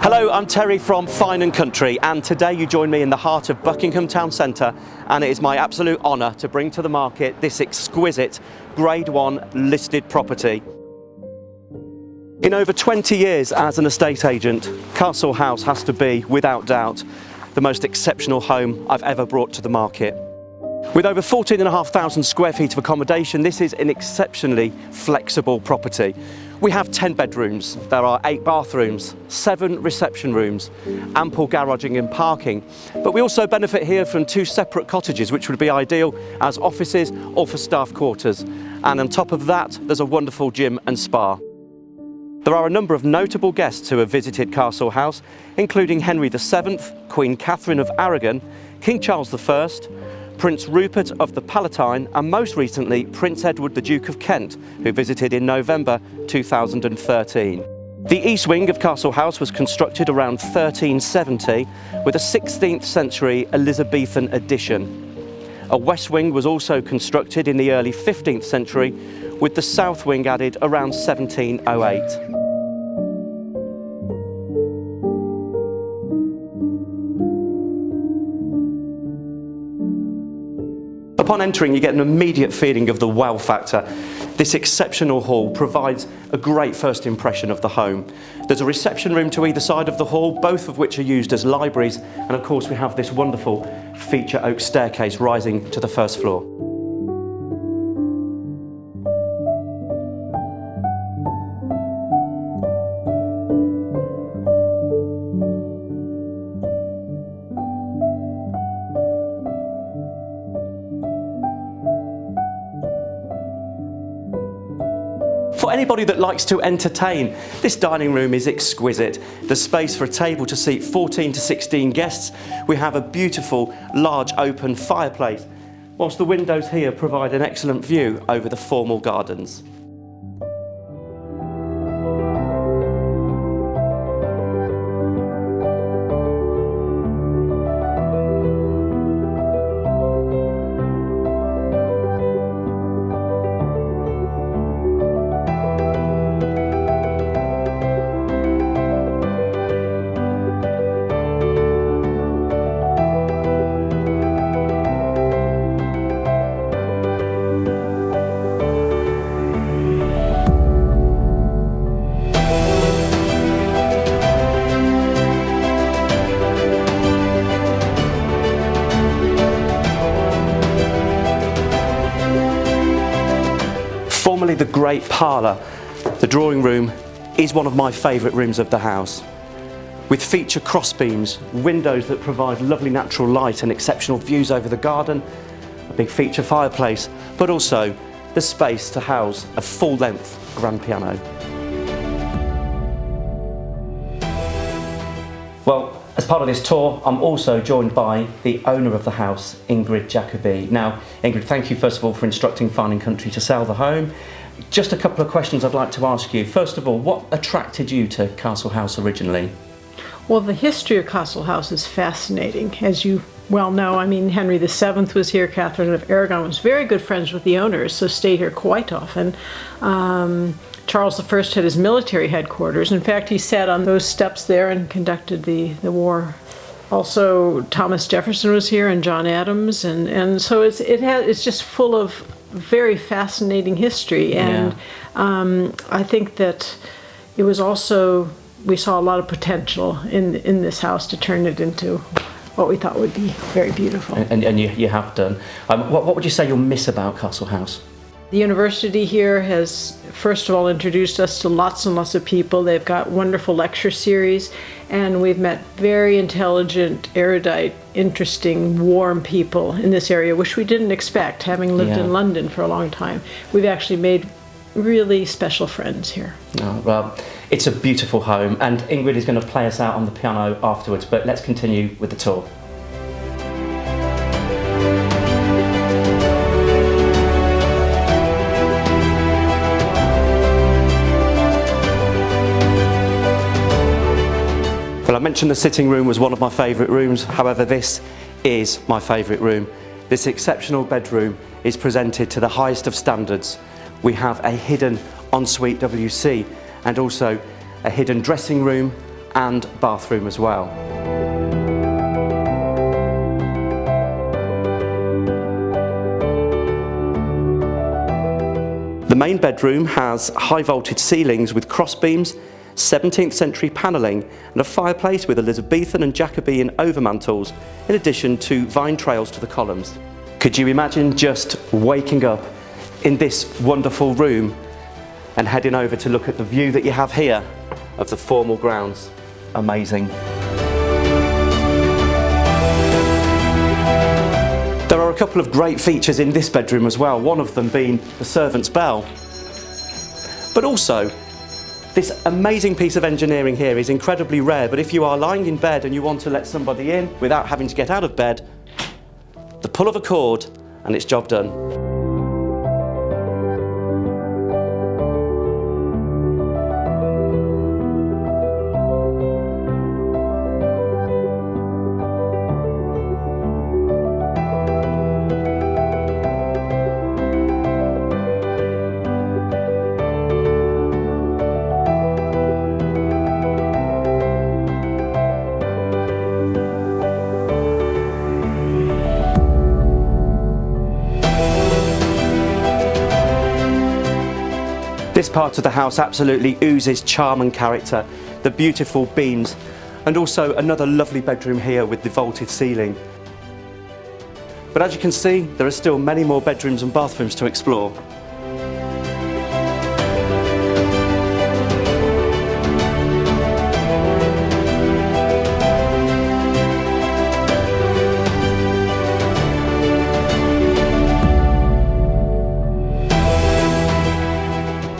Hello, I'm Terry from Fine & Country, and today you join me in the heart of Buckingham town centre, and it is my absolute honour to bring to the market this exquisite Grade 1 listed property. In over 20 years as an estate agent, Castle House has to be, without doubt, the most exceptional home I've ever brought to the market. With over 14,500 square feet of accommodation, this is an exceptionally flexible property. We have 10 bedrooms, there are 8 bathrooms, 7 reception rooms, ample garaging and parking, but we also benefit here from 2 separate cottages which would be ideal as offices or for staff quarters, and on top of that there's a wonderful gym and spa. There are a number of notable guests who have visited Castle House, including Henry VII, Queen Catherine of Aragon, King Charles I, Prince Rupert of the Palatine, and most recently Prince Edward the Duke of Kent, who visited in November 2013. The east wing of Castle House was constructed around 1370 with a 16th century Elizabethan addition. A west wing was also constructed in the early 15th century, with the south wing added around 1708. Upon entering, you get an immediate feeling of the wow factor. This exceptional hall provides a great first impression of the home. There's a reception room to either side of the hall, both of which are used as libraries, and of course we have this wonderful feature oak staircase rising to the first floor. For anybody that likes to entertain, this dining room is exquisite. There's space for a table to seat 14 to 16 guests. We have a beautiful, large open fireplace, whilst the windows here provide an excellent view over the formal gardens. Formerly the great parlour, the drawing room is one of my favourite rooms of the house. With feature crossbeams, windows that provide lovely natural light and exceptional views over the garden, a big feature fireplace, but also the space to house a full-length grand piano. Well, as part of this tour, I'm also joined by the owner of the house, Ingrid Jacobi. Now, Ingrid, thank you first of all for instructing Fine & Country to sell the home. Just a couple of questions I'd like to ask you. First of all, what attracted you to Castle House originally? Well, the history of Castle House is fascinating, as you well know. I mean, Henry VII was here, Catherine of Aragon was very good friends with the owners, so stayed here quite often. Charles I had his military headquarters. In fact, he sat on those steps there and conducted the war. Also, Thomas Jefferson was here and John Adams, and so it's just full of very fascinating history. And I think that it was also, we saw a lot of potential in this house to turn it into what we thought would be very beautiful. And you have done. What would you say you'll miss about Castle House? The university here has, first of all, introduced us to lots and lots of people. They've got wonderful lecture series, and we've met very intelligent, erudite, interesting, warm people in this area, which we didn't expect, having lived in London for a long time. We've actually made really special friends here. Oh, well, it's a beautiful home, and Ingrid is going to play us out on the piano afterwards, but let's continue with the tour. Well, I mentioned the sitting room was one of my favourite rooms. However, this is my favourite room. This exceptional bedroom is presented to the highest of standards. We have a hidden ensuite WC and also a hidden dressing room and bathroom as well. The main bedroom has high voltage ceilings with cross beams, 17th century panelling and a fireplace with Elizabethan and Jacobean overmantels, in addition to vine trails to the columns. Could you imagine just waking up in this wonderful room and heading over to look at the view that you have here of the formal grounds? Amazing. There are a couple of great features in this bedroom as well, one of them being the servant's bell. But also, this amazing piece of engineering here is incredibly rare, but if you are lying in bed and you want to let somebody in without having to get out of bed, the pull of a cord and it's job done. This part of the house absolutely oozes charm and character, the beautiful beams, and also another lovely bedroom here with the vaulted ceiling. But as you can see, there are still many more bedrooms and bathrooms to explore.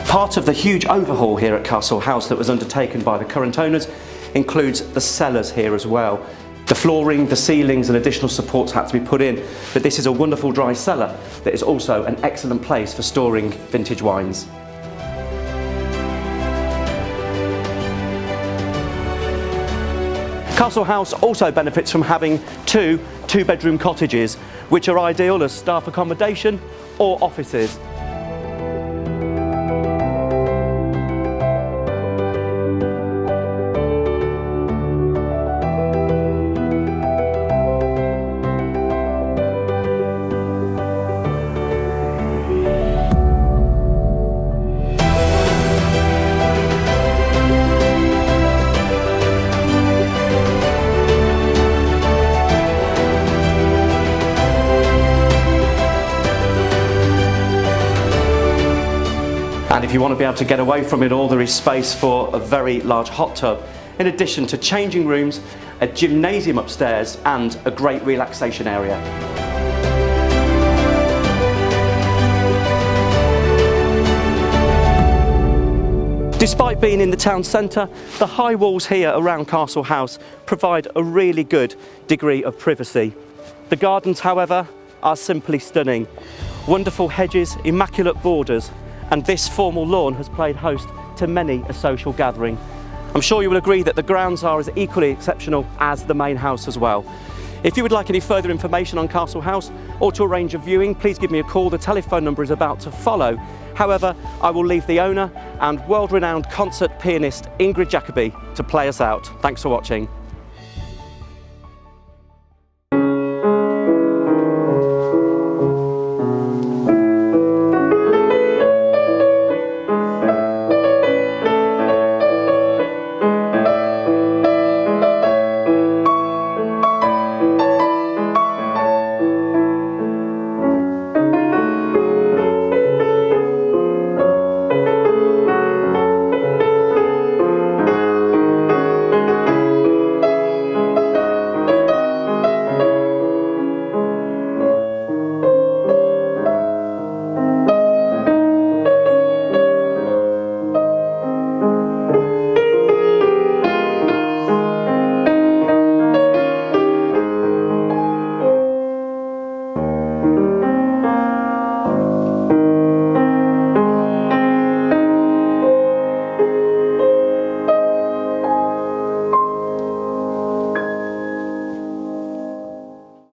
Part of the huge overhaul here at Castle House that was undertaken by the current owners includes the cellars here as well. The flooring, the ceilings and additional supports had to be put in, but this is a wonderful dry cellar that is also an excellent place for storing vintage wines. Castle House also benefits from having two two-bedroom cottages, which are ideal as staff accommodation or offices. And if you want to be able to get away from it all, there is space for a very large hot tub, in addition to changing rooms, a gymnasium upstairs and a great relaxation area. Despite being in the town centre, the high walls here around Castle House provide a really good degree of privacy. The gardens, however, are simply stunning. Wonderful hedges, immaculate borders, and this formal lawn has played host to many a social gathering. I'm sure you will agree that the grounds are as equally exceptional as the main house as well. If you would like any further information on Castle House or to arrange a viewing, please give me a call. The telephone number is about to follow. However, I will leave the owner and world-renowned concert pianist Ingrid Jacobi to play us out. Thanks for watching.